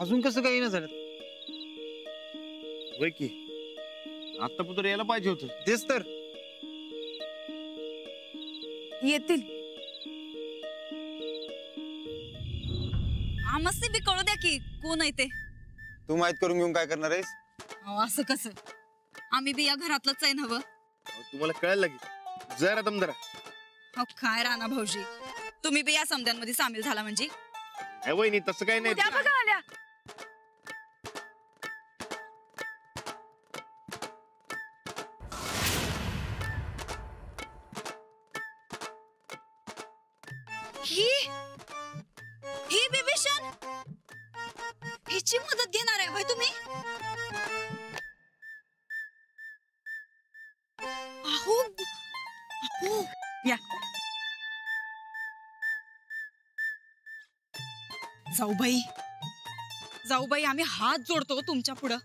अजून कसं काही नाही झालं? होय की आता पुत्र यायला पाहिजे होतं. तेच तर. येतील. आमसे बी कळू द्या की कोण आहे ते. तू माहित करून घेऊन काय करणार आहेस? असं कसं? आम्ही बी या घरातलंच आहे नव. तुम्हाला कळायला लागेल. जरा दम धरा. हो काय राणा भाऊजी, तुम्ही बी या समद्यांमध्ये सामील झाला म्हणजे? वहिनी तसं काही नाही. त्या बघा आल्या. ही बिभीषण हिची मदत घेणार आहे होय तुम्ही? अहो अहो या जाऊबाई आम्ही हात जोडतो तुमच्या पुढं,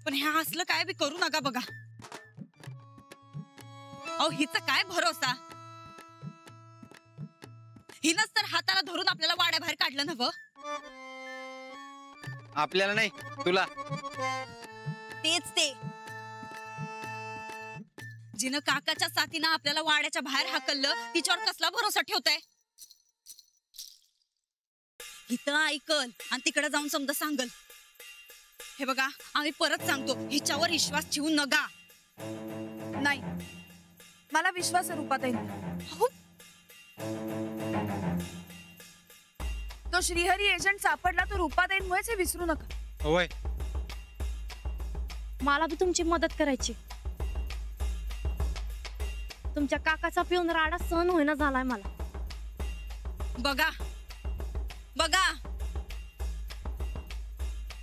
पण ह्या असलं काय बी करू नका बघा. अहो हिचा काय भरोसा? हिनच तर हाताला धरून आपल्याला वाड्याबाहेर काढलं नव्ह. आपल्याला नाही, तुला. तेच ते जिनं काकाच्या साथीनं आपल्याला वाड्याच्या बाहेर हाकललं, तिच्यावर कसला भरोसा ठेवताय? इथं ऐकल आणि तिकडे जाऊन समजा सांगल. हे बघा आम्ही परत सांगतो, हिच्यावर विश्वास ठेवू नका. नाही, मला विश्वास आहे रूपाताई. तो श्रीहरी एजंट सापडला तो रूपाताईंमुळेच, हे विसरू नका. होय. मला बी तुमची मदत करायची. तुमच्या काकाचा पिऊन राडा सहन होईना झालाय मला. बघा बघा,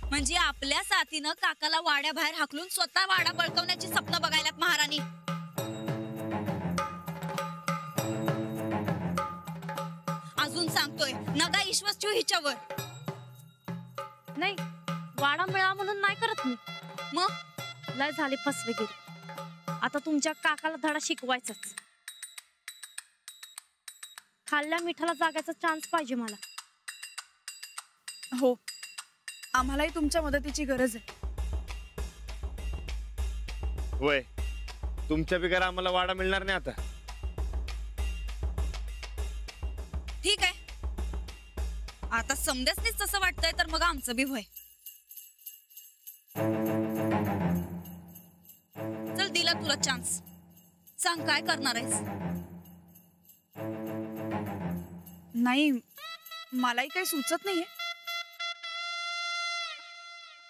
म्हणजे आपल्या साथीनं काकाला वाड्याबाहेर हाकलून स्वतः वाडा बळकवण्याची स्वप्न बघायलात महाराणी. अजून सांगतोय नका विश्वास ठेवू हिच्यावर. नाही, वाडा मिळा म्हणून नाही करत मी. मग लय झाली फसवेगिरी. आता तुमच्या काकाला धडा शिकवायचाच. खाल्ल्या मिठाला जागायचा चान्स पाहिजे मला. हो, आम्हालाही तुमच्या मदतीची गरज आहे. होय, तुमच्या बिगर आम्हाला वाडा मिळणार नाही आता. ठीक आहे, आता समजाच तसं वाटतंय तर मग आमचं बी होय. चल दिला तुला चान्स, सांग काय करणार आहेस? नाही, मलाही काही सुचत नाहीये,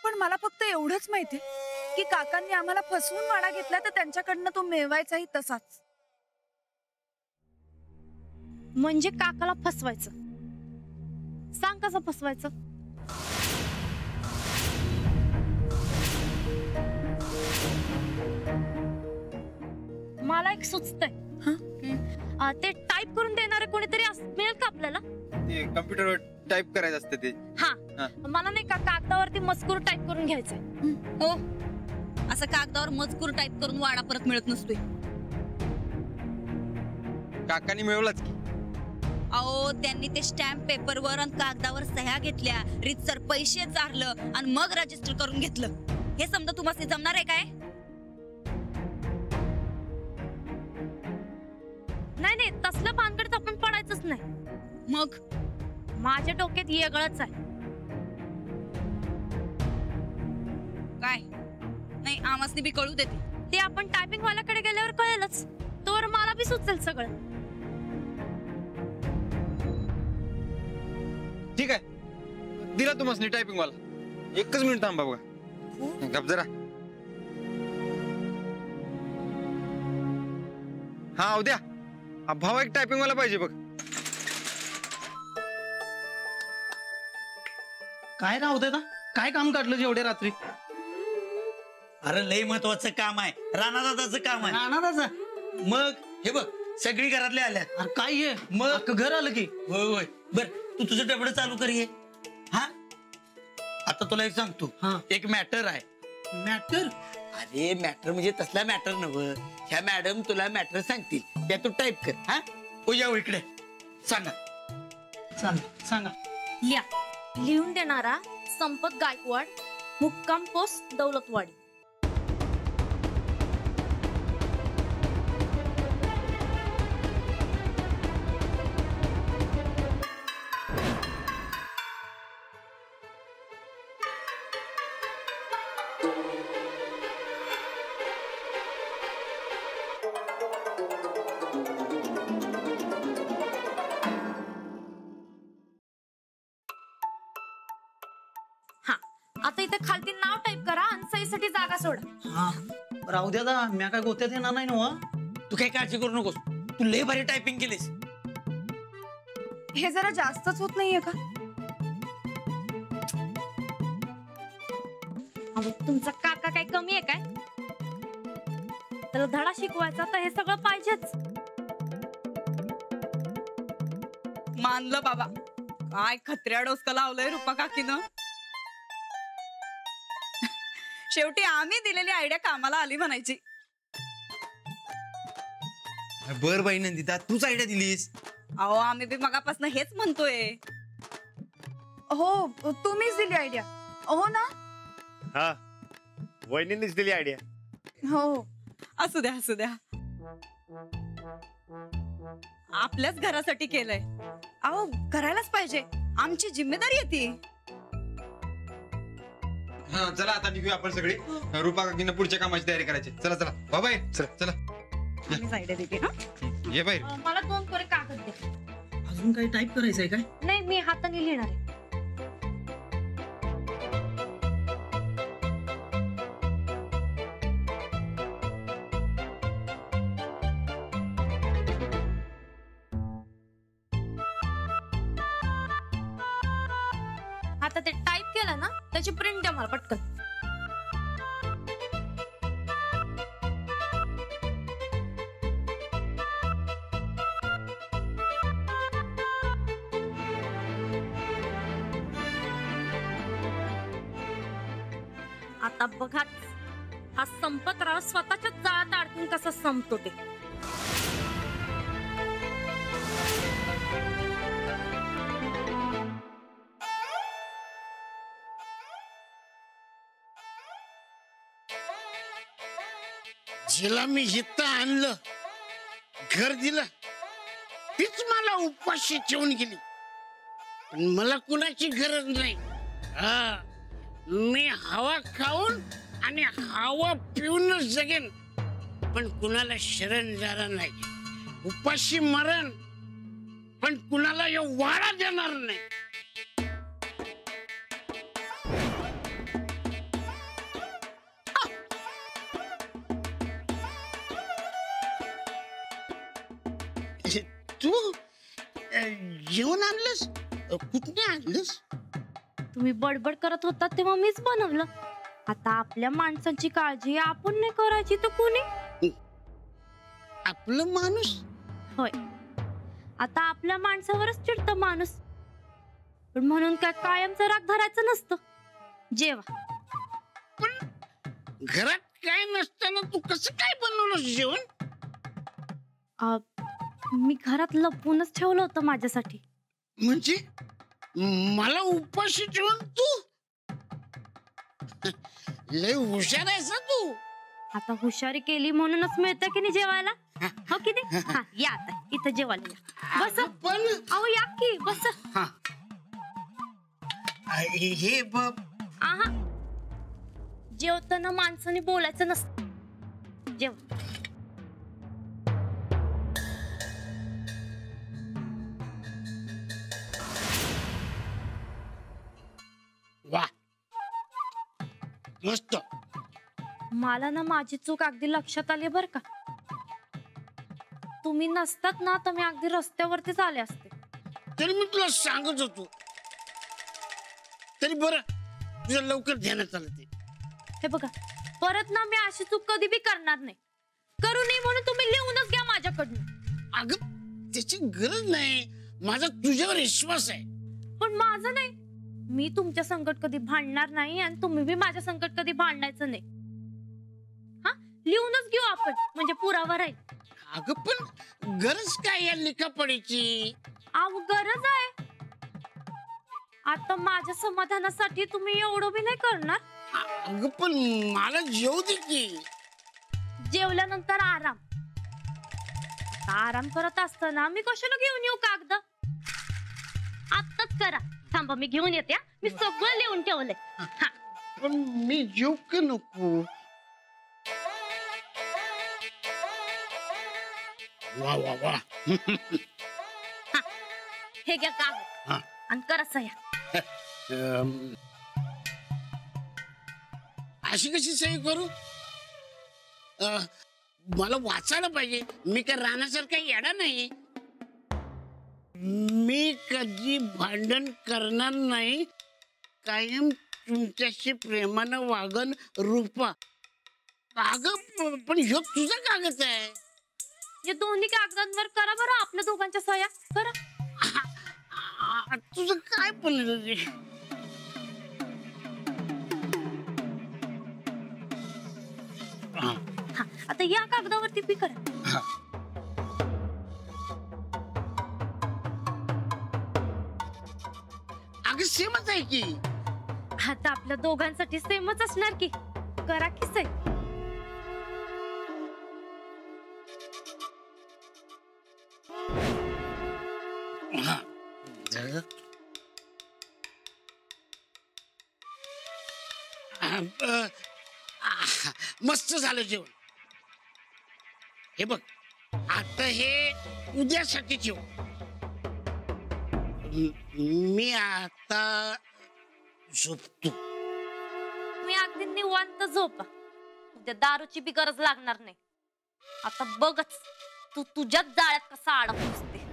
पण मला फक्त एवढंच माहितीये की काकांनी आम्हाला फसवून वाडा घेतला, तर त्यांच्याकडनं तो मिळवायचाही तसाच. म्हणजे काकाला फसवायचं? सांग कसं फसवायचं? मला एक सुचतंय. ते टाईप करून देणारे कोणीतरी मिळेल का आपल्याला? ते कम्प्युटरवर टाईप करायचं असतं ते. हा, मला नाही का कागदावरती मजकूर टाईप करून घ्यायचंय. हो, असं कागदावर मजकूर टाईप करून वाडा परत मिळत नसतोय. काकांनी मिळवलाच की. अहो त्यांनी ते स्टॅम्प पेपरवर आणि कागदावर सह्या घेतल्या, रितसर पैसे चारलं आणि मग रजिस्टर करून घेतलं. हे समजा तुम्हाला जमणार आहे काय? नाही नाही, तसलं भानगडीत आपण पडायचंच नाही. मग माझ्या डोक्यात वेगळंच आहे. काय? नाही, आम्हासनी बी कळू देते. ते आपण टायपिंग वाल्याकडे गेल्यावर कळेलच. तोवर मला बी सुचेल सगळं. ठीक आहे, दिला तुम्हाला टायपिंग वाला. एकच मिनिट थांबा बघा. गप जरा. हा उद्या भावा एक टायपिंग वाला पाहिजे बघ. काय राहू दे ना, काय काम काढलं जेवढे रात्री? अरे लय महत्वाचं काम आहे, राणादादाचं काम आहे. राणादाचा? मग हे बघ, सगळी घरातले आल्या. अरे काय ये, मग घर आलं की? होय होय. बर तू तुझं डबड चालू कर. ये हा, आता तुला एक सांगतो. एक मॅटर आहे. मॅटर? अरे मॅटर म्हणजे तसला मॅटर नव्ह. ह्या मॅडम तुला मॅटर सांगतील, त्या तू टाईप कर. हा, ओ या इकडे सांगा. सांगा. लिहून देणारा संपत गायकवाड, मुक्काम पोस्ट दौलतवाडी. आता इथे खालती नाव टाईप करा आणि सहीसाठी जागा सोडा. हा राहू द्या दा, म्या काय गोत्यात येणार नाही ना. तू काही काळजी करू नकोस, तू लय भारी टायपिंग केलीस. हे जरा जास्तच होत नाहीये का? अहो, तुमचा काका काय कमी आहे काय? त्याला धडा शिकवायचा तर हे सगळं पाहिजेच. मानलं बाबा, काय खत्र्या डोसका लावलंय रुपा काकीनं. शेवटी आम्ही दिलेली आयडिया कामाला आली म्हणायची. बर बाई नंदिता, तूच आयडिया दिलीस. अहो आम्ही बी मगापासून हेच म्हणतोय. हो तुम्हीच दिली आयडिया. हो ना? हा, वहिनींनीच दिली आयडिया. हो. असू द्या असू द्या, आपल्याच घरासाठी केलंय. अहो करायलाच पाहिजे, आमची जिम्मेदारी आहे ती. हा चला आता निघूया आपण सगळे. रुपा काकींना पुढच्या कामाची तयारी करायची. चला चला बाबा, चला चला आम्हीच आयडिया देते ना. ये बाई. मला 2 कोरे कागद दे. अजून काही टाईप करायचंय काय? नाही, मी हाताने लिहिणार आहे. आता ते टाईप केलं ना, त्याची प्रिंट द्या मला पटकन. आता बघा हा संपतराव स्वतःच्या जाळ्यात अडकून कसा संपतो ते. जिला मी इथं आणलं, घर दिलं, तीच मला उपाशी ठेवून गेली. पण मला कुणाची गरज नाही. हा, मी हवा खाऊन आणि हवा पिऊनच जगेन, पण कुणाला शरण जाणार नाही. उपाशी मरण, पण कुणाला वाडा देणार नाही. तू जेवण आणलंस? कुठे आणलंस? तुम्ही बडबड करत होता तेव्हा मीच बनवलं. आता आपल्या माणसांची काळजी आपण नाही करायची तर कोणी? आपलं माणूस? होय, आता आपल्या माणसावरच चिडत माणूस. पण म्हणून काय कायमचं राग धरायचं नसतं. जेवा. पण घरात काय नसताना तू कसं काय बनवलं जेवण? मी घरात लपवूनच ठेवलं होतं माझ्यासाठी. म्हणजे मला उपाशी ठेवून तू लय हुशार आहेस तू. आता हुशारी केली म्हणूनच मिळतं की नाही जेवायला, हो की नाही? हा, या आता इथं जेवायला या. बस. पण अहो या की बस. हे आहा, जेवताना माणसाने बोलायचं नसतं. जेव. वा, मस्त. मला ना माझी चूक अगदी लक्षात आली बर का. तुम्ही नसतात ना तर मी अगदी रस्त्यावरतीच आले असते. तरी मी तुला सांगत होतो, तरी बरं तुझ्या लवकर ध्यानात आलं ते. हे बघा, परत ना मी अशी चूक कधी बी करणार नाही. करू नये म्हणून तुम्ही लिहूनच घ्या माझ्याकडनं. अगं त्याची गरज नाही, माझा तुझ्यावर विश्वास आहे. पण माझं नाही. मी तुमच्या संकट कधी भांडणार नाही आणि तुम्ही बी माझ्या संकट कधी भांडायचं नाही. हा, लिहूनच घेऊ आपण, म्हणजे पुरावा राहील. अगं पण गरज काय या लिखापडीची? अहो गरज आहे. आता माझ्या समाधानासाठी तुम्ही एवढं बी नाही करणार. अगं पण मला जेवू दे की. जेवल्यानंतर आराम. आराम करत असताना मी कशाला घेऊन येऊ कागद? आत्ताच करा. थांबा मी घेऊन येते. मी सगळं लिहून ठेवलंय. पण मी जेव का नको? वा वा वा. हे घ्या कागद आणि करा सह्या. अशी कशी सही करू? मला वाचायला पाहिजे. मी काय राहण्यासारखा येडा नाही. मी कधी भांडण करणार नाही. कायम तुमच्याशी प्रेमानं वागन रूपा. कागद पण ह्यो तुझा कागद आहे. या दोन्ही कागदांवर करा बरं आपल्या दोघांच्या सह्या. करा. तुझं काय पण आता या कागदावरती बी करा. अगं सेमच आहे की. आता आपल्या दोघांसाठी सेमच असणार की. करा की सही. मस्त झालं जेवण. हे बघ आता हे उद्यासाठी जेव. मी आता झोपतो. मी अगदी निवांत झोपा. उद्या दारूची बी गरज लागणार नाही. आता बघच तू तुझ्याच जाळ्यात कसा अडकतोस ते.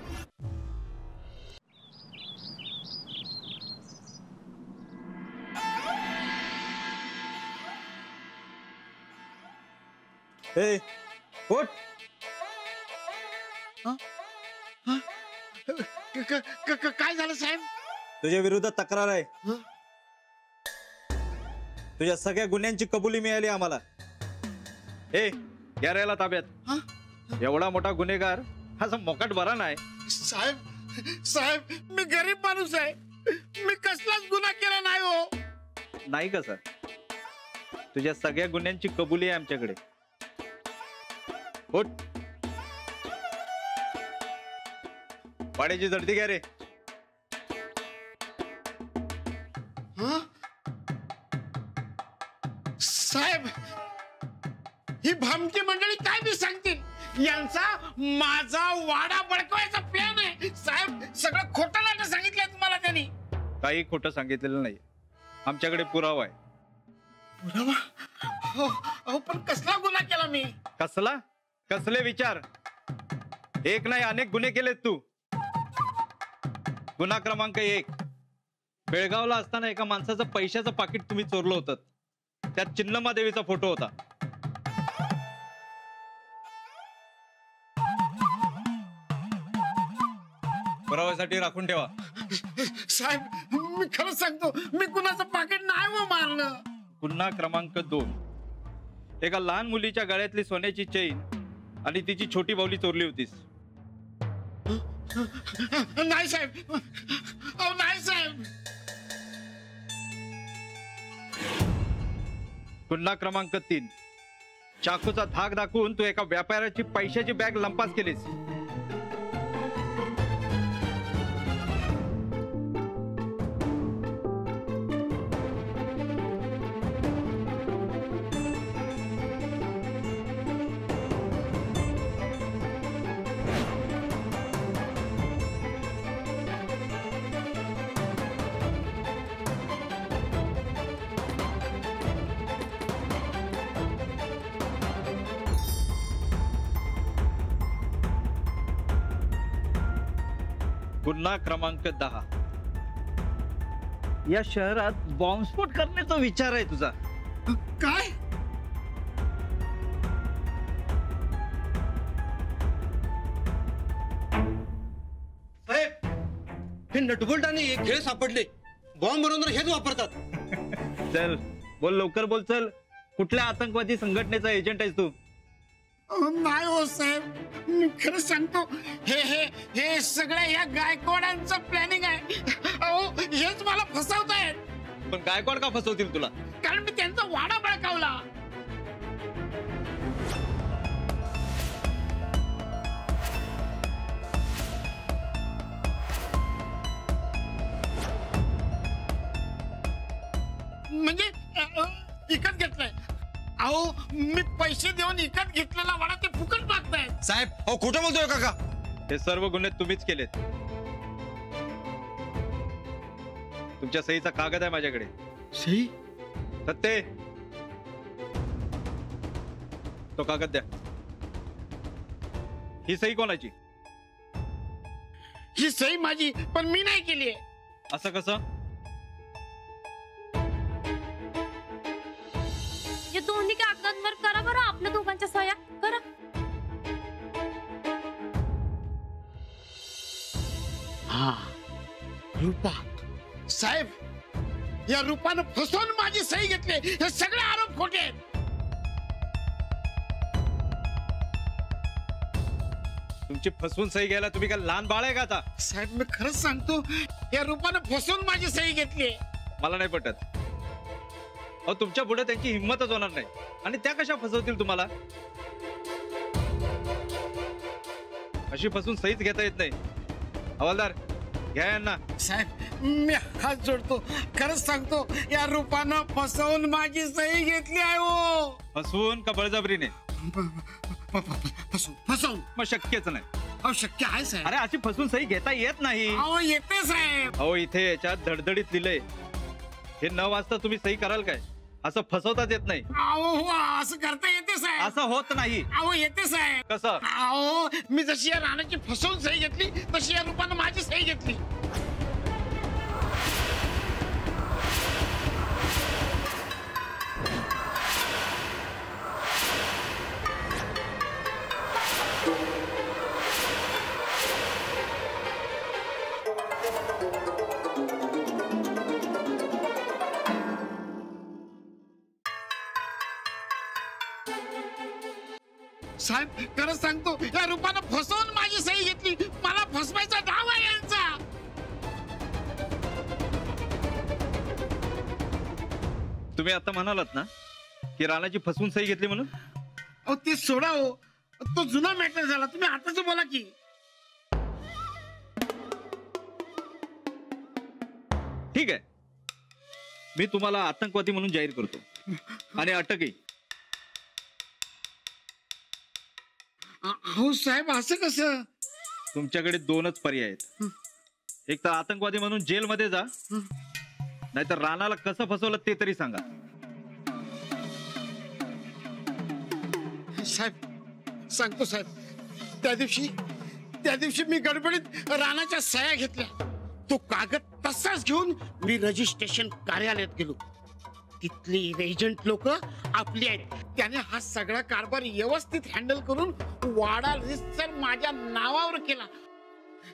ए उठ. काय झालं साहेब? तुझ्या विरुद्ध तक्रार आहे. तुझ्या सगळ्या गुन्ह्यांची कबुली मिळाली आम्हाला. ए घ्या याला ताब्यात. एवढा मोठा गुन्हेगार हा मोकाट बरा नाही. साहेब मी गरीब माणूस आहे. मी कसलाच गुन्हा केला नाही हो. नाही का सर? तुझ्या सगळ्या गुन्ह्यांची कबुली आहे आमच्याकडे. उठ. पाण्याची जडती घ्या रे. साहेब ही भामटी मंडळी काय बी सांगतील. यांचा माझा वाडा बळकवायचा प्लॅन आहे. साहेब सगळं खोटं नाटक सांगितलंय तुम्हाला त्यांनी. काही खोटं सांगितलेलं नाही. आमच्याकडे पुरावा आहे. पुरावा? अहो पण कसला गुन्हा केला मी? कसला? कसले विचार? एक नाही अनेक गुन्हे केलेत तू. गुन्हा क्रमांक 1, बेळगावला असताना एका माणसाचं पैशाचं पाकिट तुम्ही चोरलं होतं. त्यात चिन्नम्मा देवीचा फोटो होता. पुराव्यासाठी राखून ठेवा. साहेब मी खरंच सांगतो मी कुणाचं पाकिट नाही हो मारलं. गुन्हा क्रमांक 2, एका लहान मुलीच्या गळ्यातली सोन्याची चेन आणि तिची छोटी बाहुली चोरली होतीस. नाही साहेब. अहो नाही साहेब. गुन्हा क्रमांक 3, चाकूचा धाक दाखवून तू एका व्यापाऱ्याची पैशाची बॅग लंपास केलीस. गुन्हा क्रमांक 10, या शहरात बॉम्बस्फोट करण्याचा विचार आहे तुझा. काय? साहेब हे नटबोल्ट आणि एक खेळ सापडले. बॉम्ब बनवणार हेच वापरतात. चल बोल, लवकर बोल. चल, कुठल्या आतंकवादी संघटनेचा एजंट आहेस तू? नाही हो साहेब मी खरं सांगतो हे हे हे सगळं या गायकवाडांचं प्लॅनिंग आहे. अहो हेच मला फसवतायत. पण गायकवाड का फसवतील तुला? कारण मी त्यांचा वाडा बळकावला. म्हणजे विकत घेतलाय. अहो मी पैसे देऊन विकत घेतलेला वाडा ते फुकट मागतायत. साहेब अहो खोटं बोलतोय काका. हे सर्व गुन्हे तुम्हीच केलेत. तुमच्या सहीचा कागद आहे माझ्याकडे. सही? सत्ते, तो कागद द्या. ही सही कोणाची? ही सही माझी, पण मी नाही केली. असं कसं? या दोन्ही कागदांवर करा बरं आपल्या दोघांच्या सह्या करा. हा रूपा साहेब, या रूपानं फसवून माझी सही घेतली. हे सगळे आरोप खोटे आहेत. तुमची फसवून सही घ्यायला तुम्ही काय लहान बाळ आहे का आता? साहेब मी खरंच सांगतो, या रूपानं फसवून माझी सही घेतली. मला नाही पटत. अहो तुमच्या पुढे त्यांची हिंमतच होणार नाही. आणि त्या कशा फसवतील तुम्हाला? अशी फसवून सहीच घेता येत नाही. हवालदार घ्या यांना. साहेब मी हात जोडतो, खरंच सांगतो, या रूपानं फसवून माझी सही घेतली आहे. हो फसवून का बळजबरीने? फसवून. मग शक्यच नाही. अहो शक्य आहे साहेब. अरे अशी फसवून सही घेता येत नाही. अहो येते साहेब. अहो इथे याच्यात धडधडीत लिहिलंय. हे न वाचता तुम्ही सही कराल काय? असं फसवताच येत नाही. अहो असं करता येते साहेब. असं होत नाही. अहो येते साहेब. कसं? अहो मी जशी या राणाची फसवून सही घेतली, तशी या रूपानं माझी सही घेतली. साहेब खरंच सांगतो, या रूपानं फसवून माझी सही घेतली. मला फसवायचा डाव आहे यांचा. तुम्ही आता म्हणालात ना की राणाची फसवून सही घेतली म्हणून? अहो ते सोडा हो, तो जुना मॅटर झाला. तुम्ही आताच बोला की. ठीक आहे, मी तुम्हाला आतंकवादी म्हणून जाहीर करतो आणि अटकही. अहो साहेब असं कसं? तुमच्याकडे दोनच पर्याय आहेत. एक तर आतंकवादी म्हणून जेलमध्ये जा, नाहीतर राणाला कसं फसवलं ते तरी सांगा. साहेब सांगतो साहेब, त्या दिवशी मी गडबडीत राणाच्या सह्या घेतल्या. तो कागद तसाच घेऊन मी रजिस्ट्रेशन कार्यालयात गेलो. तिथली एजंट लोक आपली आहेत. त्याने हा सगळा कारभार व्यवस्थित हँडल करून वाडा रजिस्टर माझ्या नावावर केला.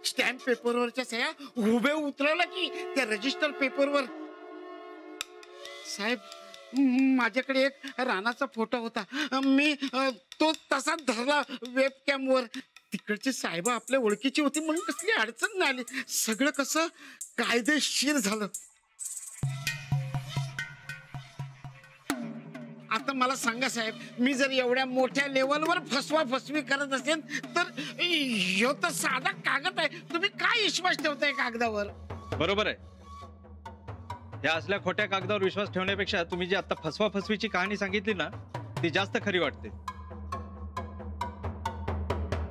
स्टॅम्प पेपरवरच्या सह्या उभे उतरवला की त्या रजिस्टर पेपरवर. साहेब माझ्याकडे एक राणाचा फोटो होता. मी तो तसाच धरला वेब कॅमवर. तिकडची साहेब आपल्या ओळखीची होती म्हणून कसली अडचण नाही आली. सगळं कसं कायदेशीर झालं. आता मला सांगा साहेब, मी जर एवढ्या मोठ्या लेवलवर फसवी करत असेल तर ह्यो तर साधा कागद आहे. तुम्ही काय विश्वास ठेवताय कागदावर? बरोबर आहे. या असल्या खोट्या कागदावर विश्वास ठेवण्यापेक्षा तुम्ही जी आता फसवीची कहाणी सांगितली ना, ती जास्त खरी वाटते.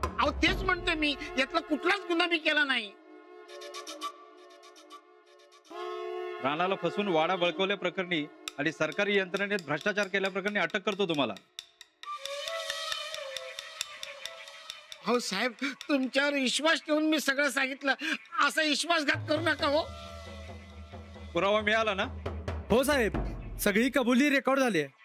अहो तेच म्हणतोय मी, यातला कुठलाच गुन्हा मी केला नाही. राणाला फसवून वाडा बळकवल्या प्रकरणी आणि सरकारी यंत्रणेत भ्रष्टाचार केल्याप्रकरणी अटक करतो तुम्हाला. हो साहेब, तुमच्यावर विश्वास ठेवून मी सगळं सांगितलं. असा विश्वासघात करू नका. हो पुरावा मिळाला ना? हो साहेब, सगळी कबुली रेकॉर्ड झाली आहे.